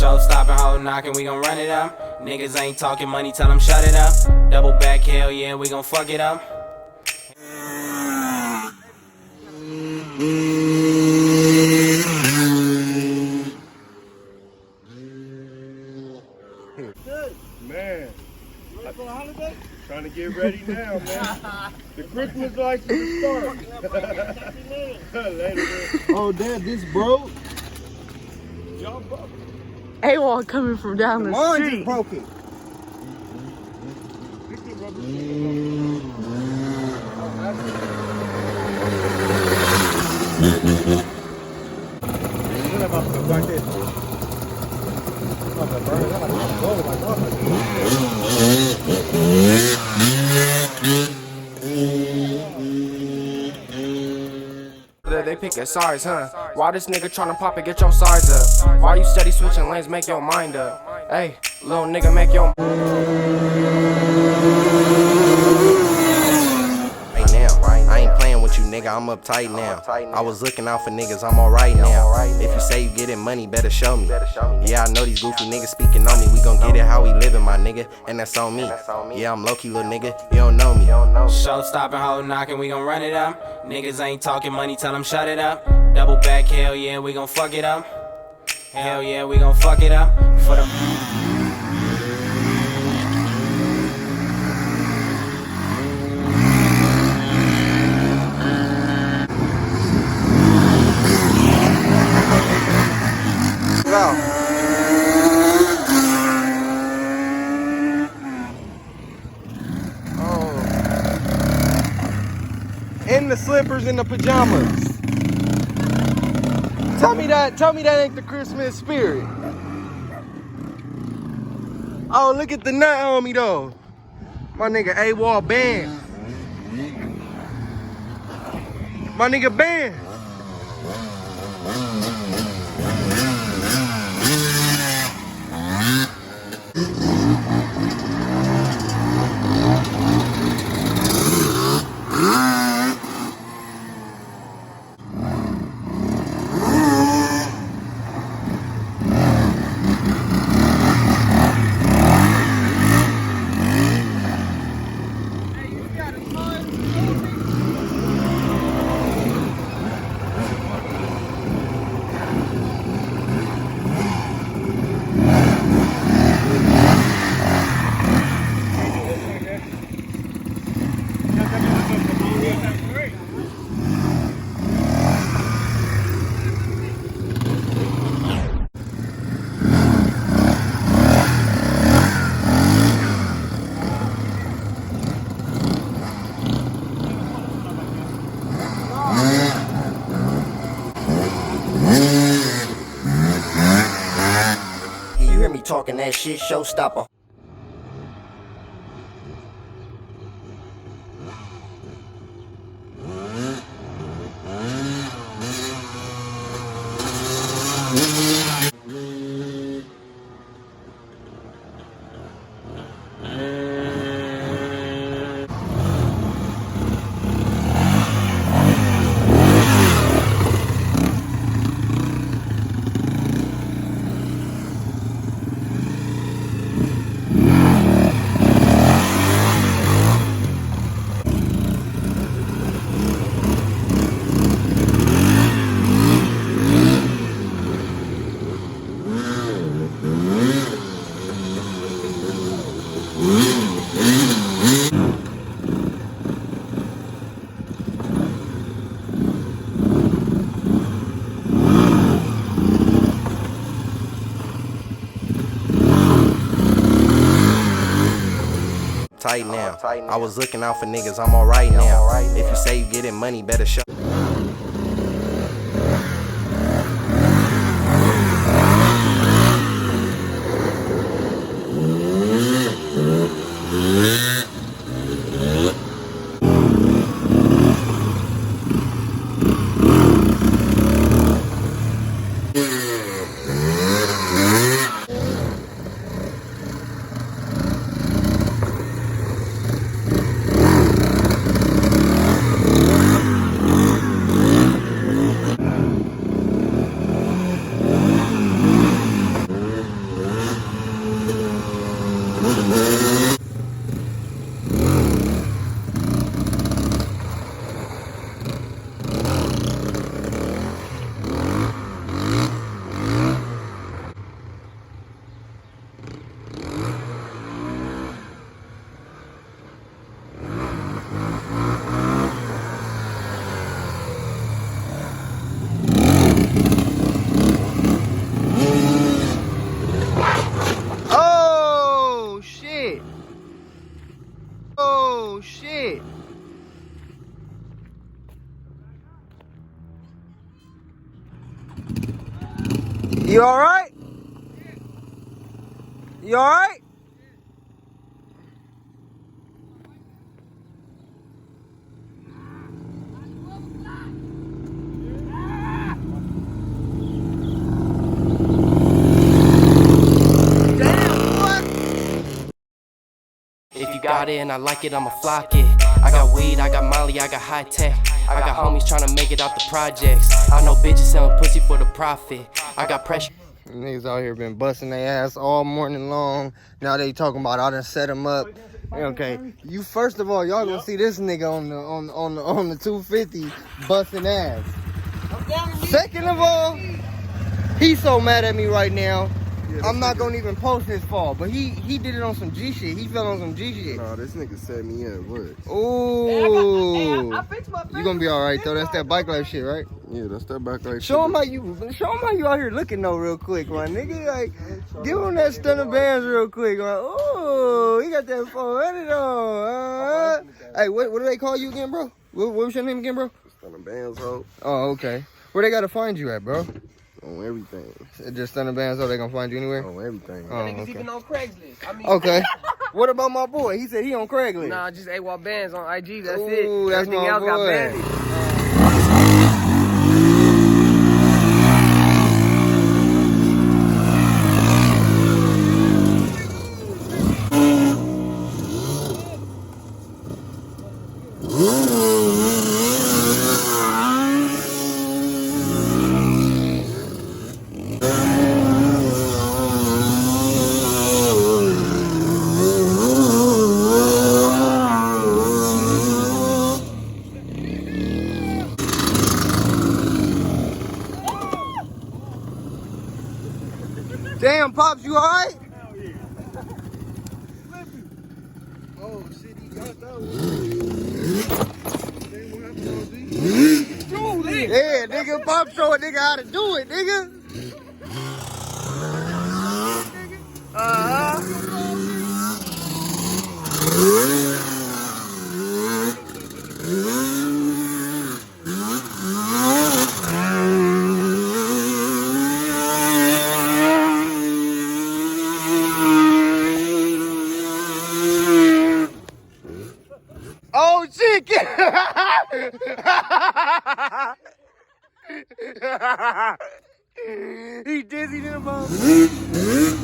Show stopping, hoe knocking, we gon' run it up. Niggas ain't talking money, tell them shut it up. Double back, hell yeah, we gon' fuck it up. Man, trying to get ready now, man. The Christmas lights is start. Later, man. Oh, Dad, this broke. Y'all broke. A1 coming from down the Mine street. just broke it. They picking sides, huh? Why this nigga tryna pop it, get your size up? Why you steady switching lanes, make your mind up? Hey, little nigga, make your right now. I ain't playing with you, nigga, I'm uptight now. I was looking out for niggas, I'm alright now. If you say you getting money, better show me. Yeah, I know these goofy niggas speaking on me. We gon' get it how we living, my nigga, and that's on me. Yeah, I'm low-key, little nigga, you don't know me. Show stopping, hoe knocking, we gon' run it up. Niggas ain't talking money, tell them shut it up. Double back, hell yeah, we gon' fuck it up. Hell yeah, we gon' fuck it up. For the In the slippers and the pajamas. Tell me that ain't the Christmas spirit. Oh, look at the nut on me though. My nigga AWOL band. My nigga band. You hear me talking that shit, showstopper. Tight now. I was looking out for niggas, I'm alright now. If you say you getting money, better show. You alright? You alright? If you got it and I like it, I'ma flock it. I got weed, I got Molly, I got high tech. I got homies tryna make it out the projects. I know bitches selling pussy for the profit. I got pressure. Niggas out here been busting their ass all morning long. Now they talking about I done set them up. Okay, you first of all, y'all gonna see this nigga on the 250 busting ass. Second of all, he's so mad at me right now. I'm not gonna even post his fault, but he did it on some G shit. He fell on some G shit. Nah, this nigga set me up. What? Ooh, you gonna be all right though. That's that bike life shit, right? Yeah, that's that back like Show him how you out here looking though, real quick, my nigga. Like, give him that stunner bands real quick. Like, ooh, he got that 400 on. Hey, what do they call you again, bro? What was your name again, bro? Stunner bands, ho. Oh, okay. Where they gotta find you at, bro? On everything. Just stunner bands, so they gonna find you anywhere? On everything. Oh, okay. Even on Craigslist. I mean, Okay. What about my boy? He said he on Craigslist. nah, just AWOL bands on IG. That's Ooh, it. that's Everything my else got boy. banded. Damn, Pops, you alright? Oh, shit, he got that one. Yeah, nigga, Pop show a nigga how to do it, nigga. Oh shit! He dizzy to the bone.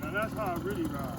Now that's how I really ride.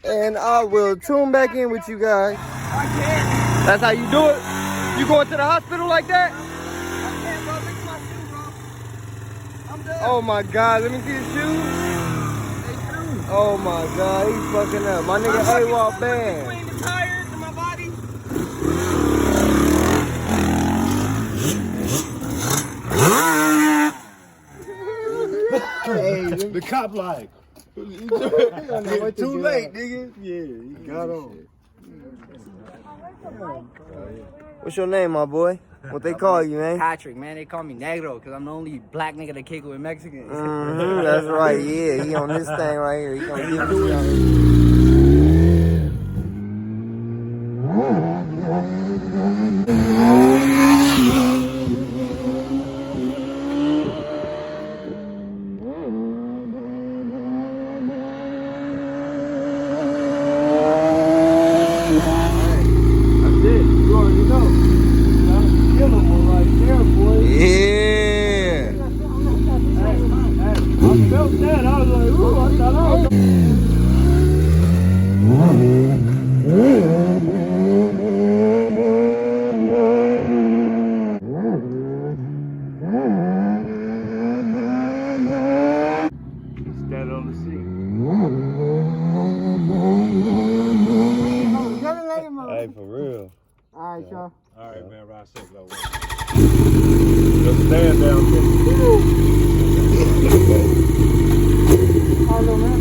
And I will tune back in with you guys. That's how you do it? You going to the hospital like that? Oh my God, let me see his shoes. Oh my God, he's fucking up. My nigga AWOL band. Between the tires and my body. The cop like. Too late, nigga. Yeah, he got on. What's your name, my boy? What they call you, man? Patrick, man, they call me Negro because I'm the only black nigga that kick with Mexicans. That's right, yeah. He on this thing right here. He gonna give it to Yeah. I felt that. I was like, ooh, I thought I was. Stand on the seat. Hey, for real. All right, y'all. All right, man. Ride safe, though. Just stand down. Hello, man.